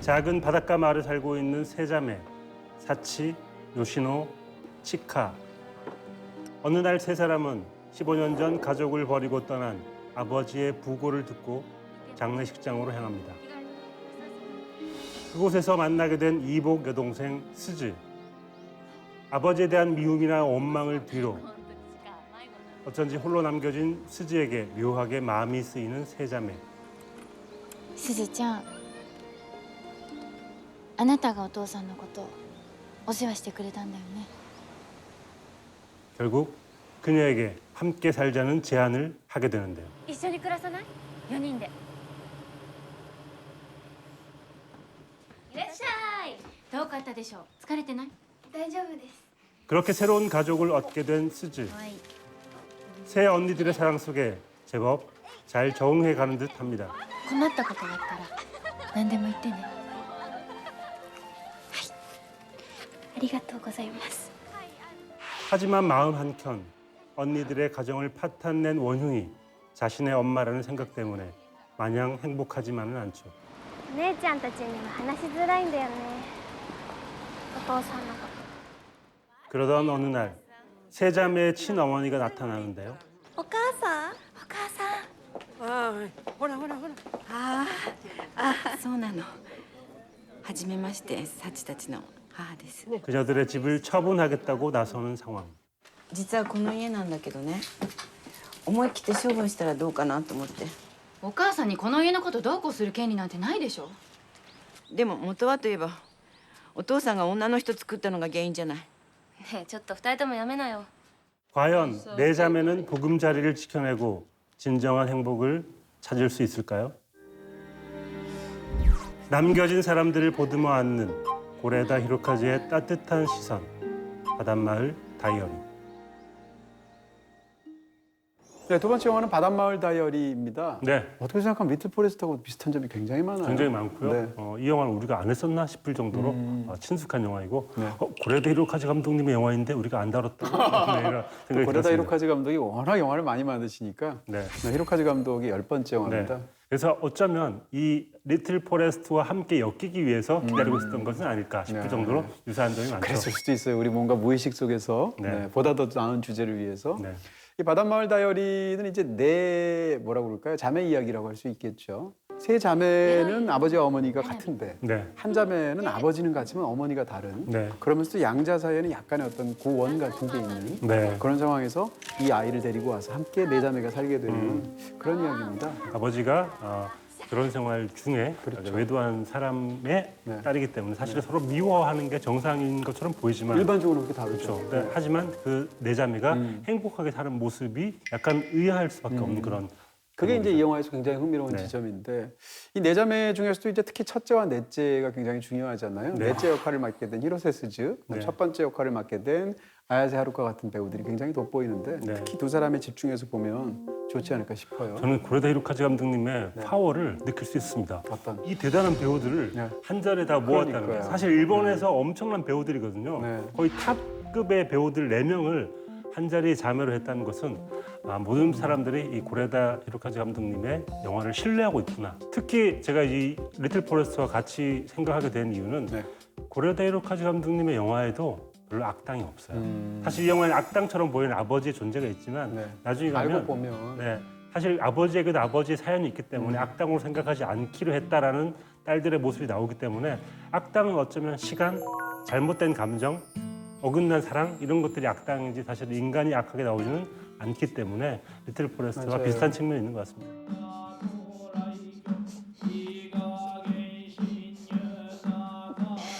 작은 바닷가 마을에 살고 있는 세 자매 사치, 요시노, 치카. 어느 날 세 사람은 15년 전 가족을 버리고 떠난 아버지의 부고를 듣고 장례식장으로 향합니다. 그곳에서 만나게 된 이복 여동생 스즈. 아버지에 대한 미움이나 원망을 뒤로 어쩐지 홀로 남겨진 스즈에게 묘하게 마음이 쓰이는 세 자매. すずちゃん、あなたがお父さんのことお世話してくれたんだよね。 결국 그녀에게 함께 살자는 제안을 하게 되는데요. 一緒に暮らさない？4人で。いらっしゃい。どうかあったでしょう？疲れてない？大丈夫です。 그렇게 새로운 가족을 얻게 된 스즈. はい。 새 언니들의 사랑 속에 제법 잘 적응해 가는 듯합니다. 困ったことがあったら何でも言ってね。はい。ありがとうございます。 하지만 마음 한켠 언니들의 가정을 파탄낸 원흉이 자신의 엄마라는 생각 때문에 마냥 행복하지만은 않죠. お姉ちゃんたちには話しづらいんだよね。お父さんのこと。 그러던 어느 날 세 자매의 친어머니가 나타나는데요. お母さん？お母さん。ああ、ほらほらほら。ああ、そうなの。はじめまして、サチたちの母です。 그녀들의 집을 처분하겠다고 나서는 상황. 実はこの家なんだけどね。思い切って処分したらどうかなと思って。お母さんにこの家のことどうこうする権利なんてないでしょ。でも元はといえば、お父さんが女の人作ったのが原因じゃない。ねえ、ちょっと二人ともやめなよ。 과연 네 자매는 보금자리를 지켜내고 진정한 행복을 찾을 수 있을까요? 남겨진 사람들을 보듬어 안는 고레다 히로카즈의 따뜻한 시선. 바닷마을 다이어리. 네, 두 번째 영화는 바닷마을 다이어리입니다. 네, 어떻게 생각하면 리틀 포레스트하고 비슷한 점이 굉장히 많아요. 굉장히 많고요. 네. 이 영화는 우리가 안 했었나 싶을 정도로 친숙한 영화이고 네. 고레다 히로카즈 감독님의 영화인데 우리가 안 다뤘다. 네, 이런 생각이 고레다 들었습니다. 히로카즈 감독이 워낙 영화를 많이 만드시니까 네. 히로카즈 감독의 10번째 영화입니다. 네. 그래서 어쩌면 이 리틀 포레스트와 함께 엮이기 위해서 기다리고 있었던 것은 아닐까 싶을 네. 정도로 유사한 점이 많죠. 그랬을 수도 있어요. 우리 뭔가 무의식 속에서 네. 보다 더 나은 주제를 위해서. 네. 이 바닷마을 다이어리는 이제 네 뭐라고 그럴까요? 자매 이야기라고 할 수 있겠죠. 세 자매는 아버지와 어머니가 같은데 네. 한 자매는 아버지는 같지만 어머니가 다른. 네. 그러면서 양자 사이에는 약간의 어떤 고원 같은 게 있는 네. 그런 상황에서 이 아이를 데리고 와서 함께 네 자매가 살게 되는 그런 이야기입니다. 아버지가 그런 생활 중에 그렇죠. 외도한 사람의 네. 딸이기 때문에 사실 서로 미워하는 게 정상인 것처럼 보이지만 일반적으로 그렇게 다르죠. 그렇죠. 네. 하지만 그 네 자매가 행복하게 사는 모습이 약간 의아할 수밖에 없는 그런 그게 이제 이 영화에서 굉장히 흥미로운 네. 지점인데 이 네 자매 중에서도 이제 특히 첫째와 넷째가 굉장히 중요하잖아요. 네. 넷째 역할을 맡게 된 히로세 스즈, 네. 첫 번째 역할을 맡게 된 아야세 하루카 같은 배우들이 굉장히 돋보이는데 네. 특히 두 사람에 집중해서 보면 좋지 않을까 싶어요. 저는 고레다 히로카즈 감독님의 파워를 느낄 수 있습니다. 어떤? 이 대단한 배우들을 네. 한 자리에 다 모았다는 거예요. 그러니까요. 사실 일본에서 엄청난 배우들이거든요. 네. 거의 탑급의 배우들 4명을 한 자리에 자매로 했다는 것은 모든 사람들이 이 고레다 히로카즈 감독님의 영화를 신뢰하고 있구나. 특히 제가 이 리틀 포레스트와 같이 생각하게 된 이유는 네. 고레다 히로카즈 감독님의 영화에도 별로 악당이 없어요. 사실 이 영화에는 악당처럼 보이는 아버지의 존재가 있지만 네. 나중에 알고 가면 보면 네, 사실 아버지에게도 아버지의 사연이 있기 때문에 악당으로 생각하지 않기로 했다라는 딸들의 모습이 나오기 때문에 악당은 어쩌면 시간, 잘못된 감정, 어긋난 사랑 이런 것들이 악당인지 사실 인간이 악하게 나오지는 않기 때문에 리틀 포레스트와 맞아요. 비슷한 측면이 있는 것 같습니다.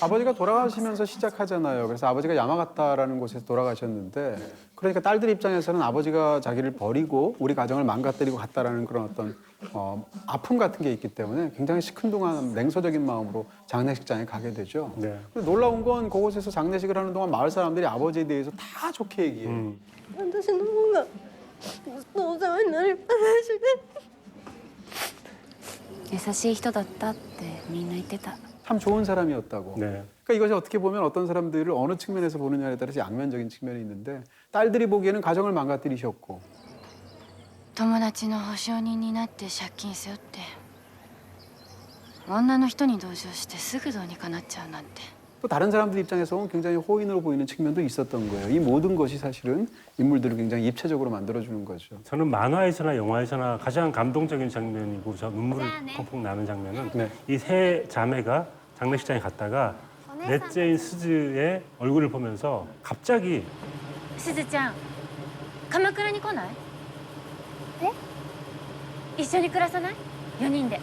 아버지가 돌아가시면서 시작하잖아요. 그래서 아버지가 야마가타라는 곳에서 돌아가셨는데 그러니까 딸들 입장에서는 아버지가 자기를 버리고 우리 가정을 망가뜨리고 갔다라는 그런 어떤 아픔 같은 게 있기 때문에 굉장히 시큰둥한 냉소적인 마음으로 장례식장에 가게 되죠. 네. 근데 놀라운 건 그곳에서 장례식을 하는 동안 마을 사람들이 아버지에 대해서 다 좋게 얘기해요. 私の方がずっとお世話になりっぱなしで。優しい人だったってみんな言ってた。 참 좋은 사람이었다고. 네. 그러니까 이것이 어떻게 보면 어떤 사람들을 어느 측면에서 보느냐에 따라서 양면적인 측면이 있는데 딸들이 보기에는 가정을 망가뜨리셨고 友達の保証人になって借金背負って女の人に同情してすぐどうにかなっちゃうなんて 또 다른 사람들 입장에서는 굉장히 호인으로 보이는 측면도 있었던 거예요. 이 모든 것이 사실은 인물들을 굉장히 입체적으로 만들어주는 거죠. 저는 만화에서나 영화에서나 가장 감동적인 장면이고 저 눈물이 펑펑 나는 장면은 네. 이 세 자매가 장례식장에 갔다가 넷째인 스즈의 얼굴을 보면서 갑자기 すずちゃん鎌倉に来ない？一緒に暮らさない？4人で。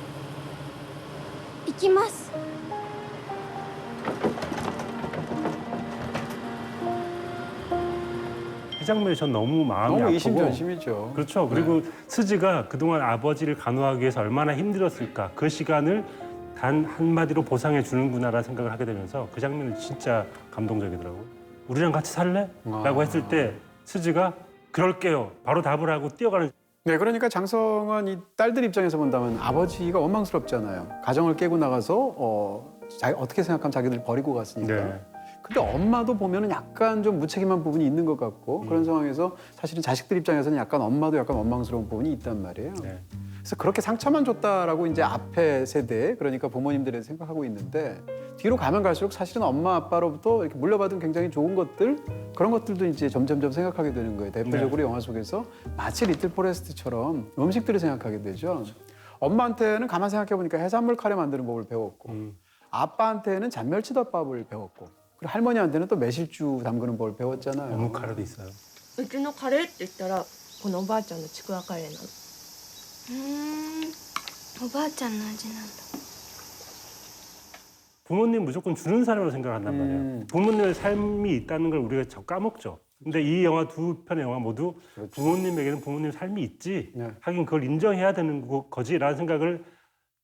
行きます。 그 장면이 전 너무 마음이 너무 아프고 이심전심이죠. 그렇죠. 그리고 스즈가 그동안 아버지를 간호하기 위해서 얼마나 힘들었을까. 그 시간을 단 한마디로 보상해 주는구나라는 생각을 하게 되면서 그 장면이 진짜 감동적이더라고요. 우리랑 같이 살래? 라고 했을 때 스즈가 그럴게요. 바로 답을 하고 뛰어가는. 네, 그러니까 장성은 이 딸들 입장에서 본다면 아버지가 원망스럽잖아요. 가정을 깨고 나가서 어떻게 생각하면 자기들 버리고 갔으니까. 네. 근데 엄마도 보면은 약간 좀 무책임한 부분이 있는 것 같고 그런 상황에서 사실은 자식들 입장에서는 약간 엄마도 약간 원망스러운 부분이 있단 말이에요. 네. 그래서 그렇게 상처만 줬다라고 이제 앞에 세대 그러니까 부모님들이 생각하고 있는데 뒤로 가면 갈수록 사실은 엄마 아빠로부터 이렇게 물려받은 굉장히 좋은 것들 그런 것들도 이제 점점점 생각하게 되는 거예요. 대표적으로 영화 속에서 마치 리틀 포레스트처럼 음식들을 생각하게 되죠. 엄마한테는 가만 생각해 보니까 해산물 카레 만드는 법을 배웠고 아빠한테는 잔멸치덮밥을 배웠고 그리고 할머니한테는 또 매실주 담그는 법을 배웠잖아요. 어묵 카레도 있어요. うちのカレーって言ったらこのおばあちゃんのちくわカレーなの。おばあちゃんの味なんだ。 부모님 무조건 주는 사람으로 생각한단 말이에요. 부모님의 삶이 있다는 걸 우리가 자꾸 까먹죠. 근데 이 영화 두 편의 영화 모두 부모님에게는 부모님 삶이 있지. 네. 하긴 그걸 인정해야 되는 거지라는 생각을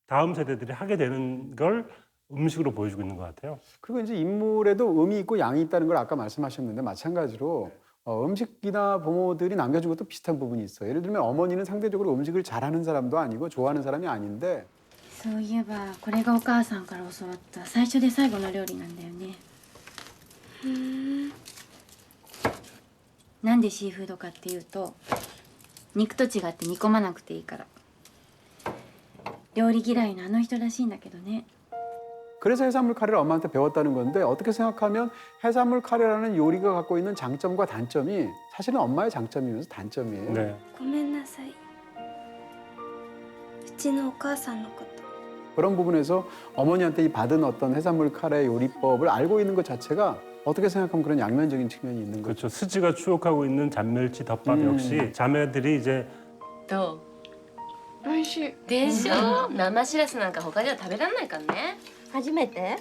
다음 세대들이 하게 되는 걸 음식으로 보여주고 있는 것 같아요. 그리고 이제 인물에도 음이 있고 양이 있다는 걸 아까 말씀하셨는데 마찬가지로 음식이나 부모들이 남겨준 것도 비슷한 부분이 있어요. 예를 들면 어머니는 상대적으로 음식을 잘하는 사람도 아니고 좋아하는 사람이 아닌데 そういえばこれがお母さんから教わった最初で最後の料理なんだよね。なんでシーフードかっていうと肉と違って煮込まなくていいから。料理嫌いなあの人らしいんだけどね。 그래서 해산물 카레를 엄마한테 배웠다는 건데 어떻게 생각하면 해산물 카레라는 요리가 갖고 있는 장점과 단점이 사실은 엄마의 장점이면서 단점이에요. 네. ごめんなさい。うちのお母さんのこと。 그런 부분에서 어머니한테 이 받은 어떤 해산물 카레 요리법을 알고 있는 것 자체가 어떻게 생각하면 그런 양면적인 측면이 있는 거죠. 그렇죠. 스즈가 추억하고 있는 잔멸치 덮밥 역시 자매들이 이제 どう美味しい。でしょ生しらすなんか他では食べられないからね初めて？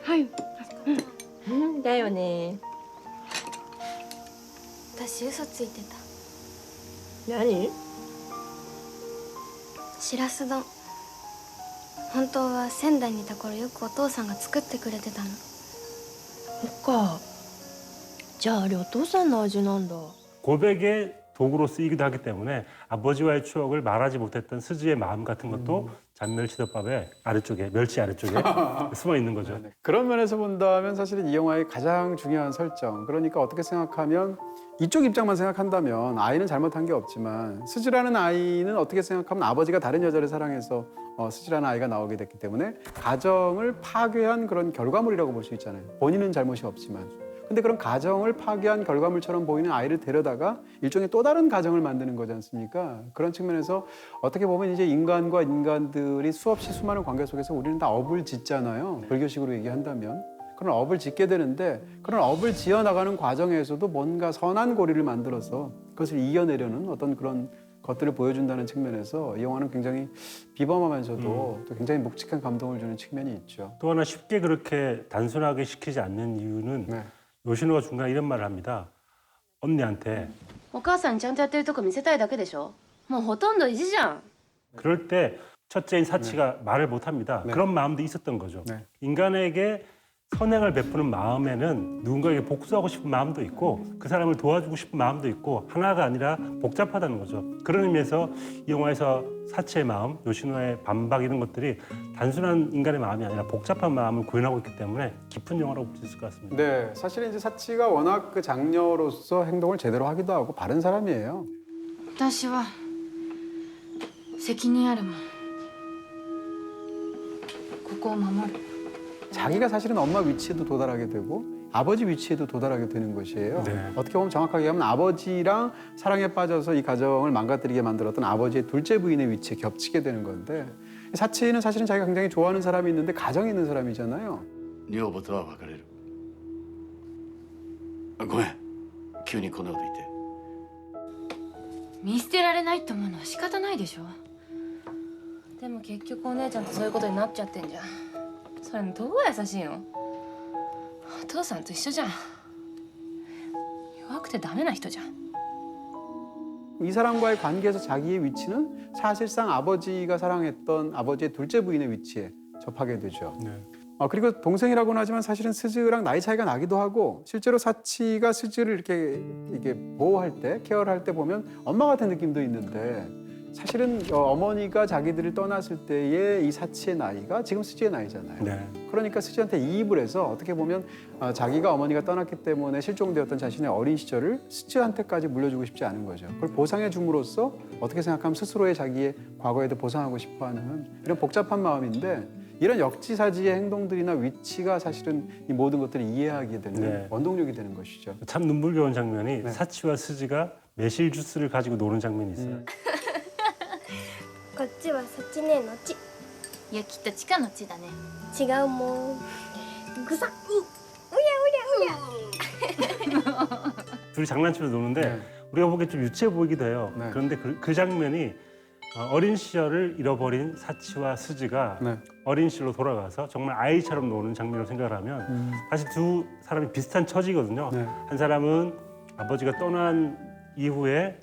はい。だよね。私嘘ついてた。何？しらす丼。本当は仙台にいた頃よくお父さんが作ってくれてたの。そっか。じゃああれお父さんの味なんだ。 고백의 도구로 쓰이기도 하기 때문에 아버지와의 추억을 말하지 못했던 스즈의 마음 같은 것도 잔멸치덮밥의 아래쪽에 멸치 아래쪽에 숨어 있는 거죠. 그런 면에서 본다면 사실은 이 영화의 가장 중요한 설정. 그러니까 어떻게 생각하면 이쪽 입장만 생각한다면 아이는 잘못한 게 없지만 스즈라는 아이는 어떻게 생각하면 아버지가 다른 여자를 사랑해서 스즈라는 아이가 나오게 됐기 때문에 가정을 파괴한 그런 결과물이라고 볼 수 있잖아요. 본인은 잘못이 없지만. 근데 그런 가정을 파괴한 결과물처럼 보이는 아이를 데려다가 일종의 또 다른 가정을 만드는 거지 않습니까? 그런 측면에서 어떻게 보면 이제 인간과 인간들이 수없이 수많은 관계 속에서 우리는 다 업을 짓잖아요. 불교식으로 얘기한다면. 그런 업을 짓게 되는데 그런 업을 지어나가는 과정에서도 뭔가 선한 고리를 만들어서 그것을 이겨내려는 어떤 그런 것들을 보여준다는 측면에서 이 영화는 굉장히 비범하면서도 또 굉장히 묵직한 감동을 주는 측면이 있죠. 또 하나 쉽게 그렇게 단순하게 시키지 않는 이유는 네. 요시노가 중간에 이런 말을 합니다. 언니한테 お母さんにちゃんとやってるとこ見せたいだけでしょもうほとんど意地じゃん 그럴 때 첫째인 사치가 말을 못합니다. 네. 그런 마음도 있었던 거죠. 네. 인간에게 선행을 베푸는 마음에는 누군가에게 복수하고 싶은 마음도 있고 그 사람을 도와주고 싶은 마음도 있고 하나가 아니라 복잡하다는 거죠. 그런 의미에서 이 영화에서 사치의 마음, 요시노의 반박 이런 것들이 단순한 인간의 마음이 아니라 복잡한 마음을 구현하고 있기 때문에 깊은 영화라고 볼 수 있을 것 같습니다. 네, 사실은 이제 사치가 워낙 그 장녀로서 행동을 제대로 하기도 하고 바른 사람이에요. 私は責任あるもん。こを守る 자기가 사실은 엄마 위치에도 도달하게 되고 아버지 위치에도 도달하게 되는 것이에요. 네. 어떻게 보면 정확하게 하면 아버지랑 사랑에 빠져서 이 가정을 망가뜨리게 만들었던 아버지의 둘째 부인의 위치에 겹치게 되는 건데 사치는 사실은 자기가 굉장히 좋아하는 사람이 있는데 가정이 있는 사람이잖아요. 女房とは別れる。ごめん、急にこんなこと言って。見捨てられないって思うのは仕方ないでしょ。でも結局お姉ちゃんとそういうことになっちゃってんじゃん。それどう優しいの？お父さんと一緒じゃん。弱くてダメな人じゃん。 이 사람과의 관계에서 자기의 위치는 사실상 아버지가 사랑했던 아버지의 둘째 부인의 위치에 접하게 되죠. 네. 그리고 동생이라고는 하지만 사실은 스즈랑 나이 차이가 나기도 하고 실제로 사치가 스즈를 이렇게 보호할 때, 케어를 할 때 보면 엄마 같은 느낌도 있는데 사실은 어머니가 자기들을 떠났을 때의 이 사치의 나이가 지금 스즈의 나이잖아요. 네. 그러니까 스즈한테 이입을 해서 어떻게 보면 자기가 어머니가 떠났기 때문에 실종되었던 자신의 어린 시절을 스즈한테까지 물려주고 싶지 않은 거죠. 그걸 보상해 줌으로써 어떻게 생각하면 스스로의 자기의 과거에도 보상하고 싶어하는 이런 복잡한 마음인데 이런 역지사지의 행동들이나 위치가 사실은 이 모든 것들을 이해하게 되는 네. 원동력이 되는 것이죠. 참 눈물겨운 장면이 네. 사치와 스즈가 매실 주스를 가지고 노는 장면이 있어요. こっちはそっちねのちいやきっと地下の地だね。違うもんぐさっ둘이 장난치면서 노는데 네. 우리가 보기엔 좀 유치해 보이기도 해요. 네. 그런데 그 장면이 어린 시절을 잃어버린 사치와 스즈가 네. 어린 시절로 돌아가서 정말 아이처럼 노는 장면을 생각을 하면 사실 두 사람이 비슷한 처지거든요. 네. 한 사람은 아버지가 떠난 이후에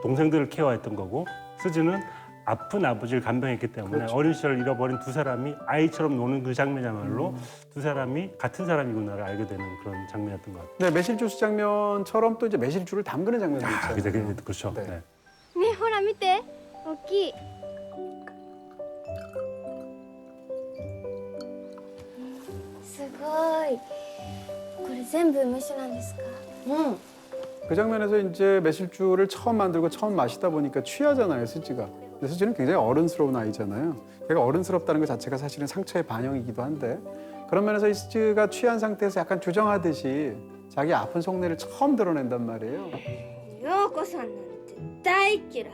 동생들을 케어했던 거고 스즈는 아픈 아버지를 간병했기 때문에 그렇죠. 어린 시절을 잃어버린 두 사람이 아이처럼 노는 그 장면이야말로 두 사람이 같은 사람이구나를 알게 되는 그런 장면이었던 것 같아요. 네, 매실주스 장면처럼 또 이제 매실주를 담그는 장면도 아, 있잖아요. 그렇죠. 네. 네. ねほら見て大きいすごいこれ全部梅酒なんですかうん。 그 장면에서 이제 매실주를 처음 만들고 처음 마시다 보니까 취하잖아요, 스즈가. 근데 스즈는 굉장히 어른스러운 아이잖아요. 걔가 어른스럽다는 것 자체가 사실은 상처의 반영이기도 한데 그런 면에서 이 스즈가 취한 상태에서 약간 주정하듯이 자기 아픈 속내를 처음 드러낸단 말이에요. 陽子さんなんて大嫌い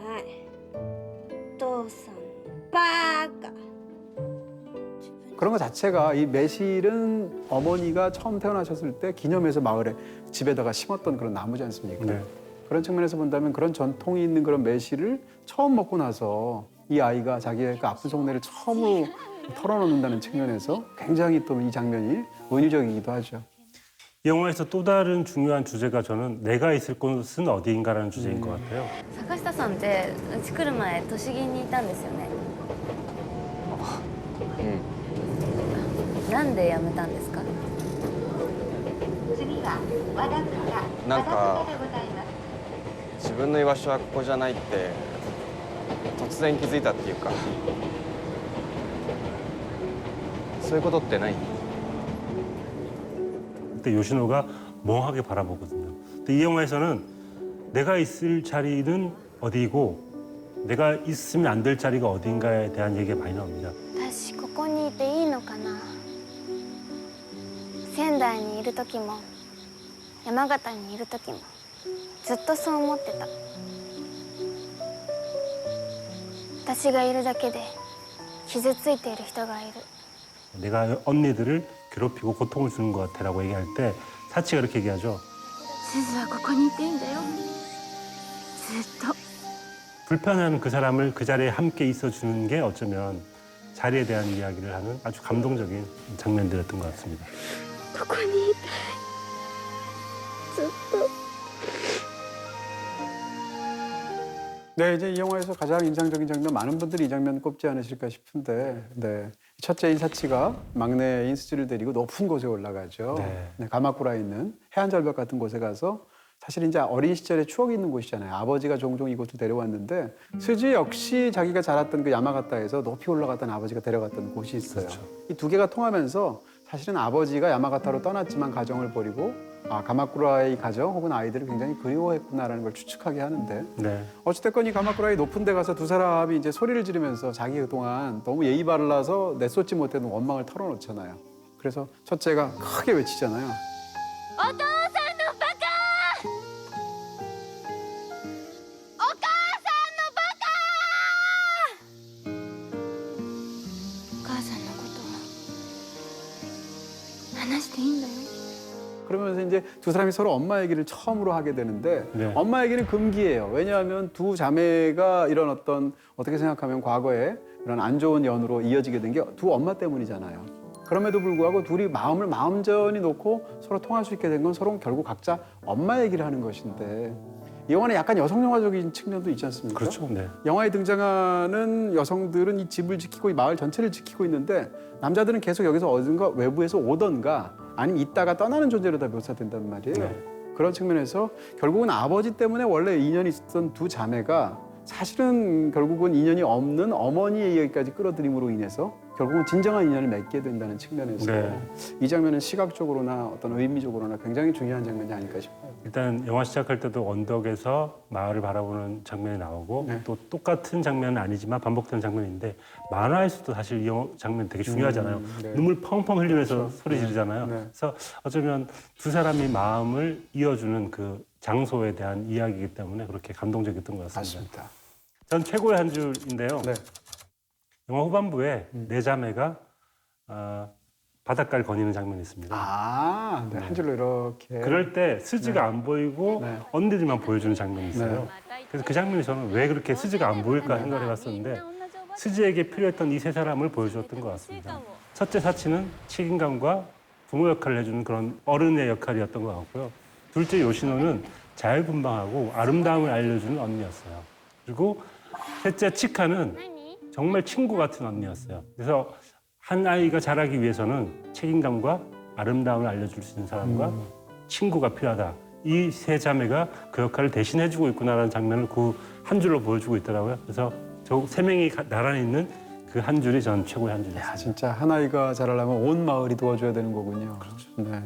お父さんバカ 그런 것 자체가 이 매실은 어머니가 처음 태어나셨을 때 기념해서 마을에 집에다가 심었던 그런 나무지 않습니까? 네. 그런 측면에서 본다면 그런 전통이 있는 그런 매실을 처음 먹고 나서 이 아이가 자기의 그 아픈 속내를 처음으로 털어놓는다는 측면에서 굉장히 또 이 장면이 은유적이기도 하죠. 이 영화에서 또 다른 중요한 주제가 저는 내가 있을 곳은 어디인가라는 주제인 것 같아요. 坂下さんってうち来る前都市銀にいたんですよね。なんで辞めたんですか。なんか自分の居場所はここじゃないって突然気づいたっていうかそういうことってない？ 그때 요시노가 멍하게 바라보거든요. 근데 이 영화에서는 내가 있을 자리는 어디이고 내가 있으면 안 될 자리가 어딘가에 대한 얘기가 많이 나옵니다. 私ここにいていいのかな仙台にいる時も山形にいる時もずっとそう思ってた私がいるだけで傷ついている人がいる 내가 언니들을 괴롭히고 고통을 주는 것 같아라고 얘기할 때 사치가 이렇게 얘기하죠. すずはここにいていいんだよ。ずっと。 불편한 그 사람을 그 자리에 함께 있어주는 게 어쩌면 자리에 대한 이야기를 하는 아주 감동적인 장면들이었던 것 같습니다. ここにいたいずっと 네, 이제 이 영화에서 가장 인상적인 장면, 많은 분들이 이 장면 꼽지 않으실까 싶은데, 네. 첫째인 사치가 막내인 스즈를 데리고 높은 곳에 올라가죠. 네. 네, 가마쿠라에 있는 해안절벽 같은 곳에 가서 사실 이제 어린 시절에 추억이 있는 곳이잖아요. 아버지가 종종 이곳을 데려왔는데 스즈 역시 자기가 자랐던 그 야마가타에서 높이 올라갔던 아버지가 데려갔던 곳이 있어요. 그렇죠. 이 두 개가 통하면서 사실은 아버지가 야마가타로 떠났지만 가정을 버리고 가마쿠라의 가정 혹은 아이들을 굉장히 그리워했구나라는 걸 추측하게 하는데 네. 어찌됐건 이 가마쿠라의 높은 데 가서 두 사람이 이제 소리를 지르면서 자기 그동안 너무 예의 바라서 내쏟지 못했던 원망을 털어놓잖아요. 그래서 첫째가 크게 외치잖아요. お父さんのバカお母さんのバカお母さんのこと話していいんだよ。 그러면서 이제 두 사람이 서로 엄마 얘기를 처음으로 하게 되는데 네. 엄마 얘기는 금기예요. 왜냐하면 두 자매가 이런 어떻게 생각하면 과거에 이런 안 좋은 연으로 이어지게 된 게 두 엄마 때문이잖아요. 그럼에도 불구하고 둘이 마음을 마음전히 놓고 서로 통할 수 있게 된 건 서로 결국 각자 엄마 얘기를 하는 것인데 이 영화는 약간 여성 영화적인 측면도 있지 않습니까? 그렇죠. 네. 영화에 등장하는 여성들은 이 집을 지키고 이 마을 전체를 지키고 있는데 남자들은 계속 여기서 어딘가 외부에서 오던가 아니면 있다가 떠나는 존재로 다 묘사된단 말이에요. 네. 그런 측면에서 결국은 아버지 때문에 원래 인연이 있었던 두 자매가 사실은 결국은 인연이 없는 어머니의 얘기까지 끌어들임으로 인해서 결국은 진정한 인연을 맺게 된다는 측면에서 네. 이 장면은 시각적으로나 어떤 의미적으로나 굉장히 중요한 장면이 아닐까 싶어요. 일단 영화 시작할 때도 언덕에서 마을을 바라보는 장면이 나오고 네. 또 똑같은 장면은 아니지만 반복되는 장면인데 만화에서도 사실 이 장면 되게 중요하잖아요. 네. 눈물 펑펑 흘리면서 그렇죠. 소리 네. 지르잖아요. 네. 그래서 어쩌면 두 사람이 마음을 이어주는 그 장소에 대한 이야기이기 때문에 그렇게 감동적이었던 것 같습니다. 맞습니다. 전 최고의 한 줄인데요. 네. 영화 후반부에 네 자매가 바닷가를 거니는 장면이 있습니다. 네. 한 줄로 이렇게. 그럴 때 스즈가 안 보이고 네. 언니들만 보여주는 장면이 있어요. 네. 그래서 그 장면이 저는 왜 그렇게 스즈가 안 보일까 생각을 해봤었는데 스즈에게 필요했던 이 세 사람을 보여주었던 것 같습니다. 첫째 사치는 책임감과 부모 역할을 해주는 그런 어른의 역할이었던 것 같고요. 둘째 요시노는 자율분방하고 아름다움을 알려주는 언니였어요. 그리고 셋째 치카는 정말 친구 같은 언니였어요. 그래서 한 아이가 자라기 위해서는 책임감과 아름다움을 알려줄 수 있는 사람과 친구가 필요하다. 이 세 자매가 그 역할을 대신해주고 있구나라는 장면을 그 한 줄로 보여주고 있더라고요. 그래서 저 세 명이 나란히 있는 그 한 줄이 전 최고의 한 줄이었어요. 진짜 한 아이가 자라려면 온 마을이 도와줘야 되는 거군요. 그렇죠. 네.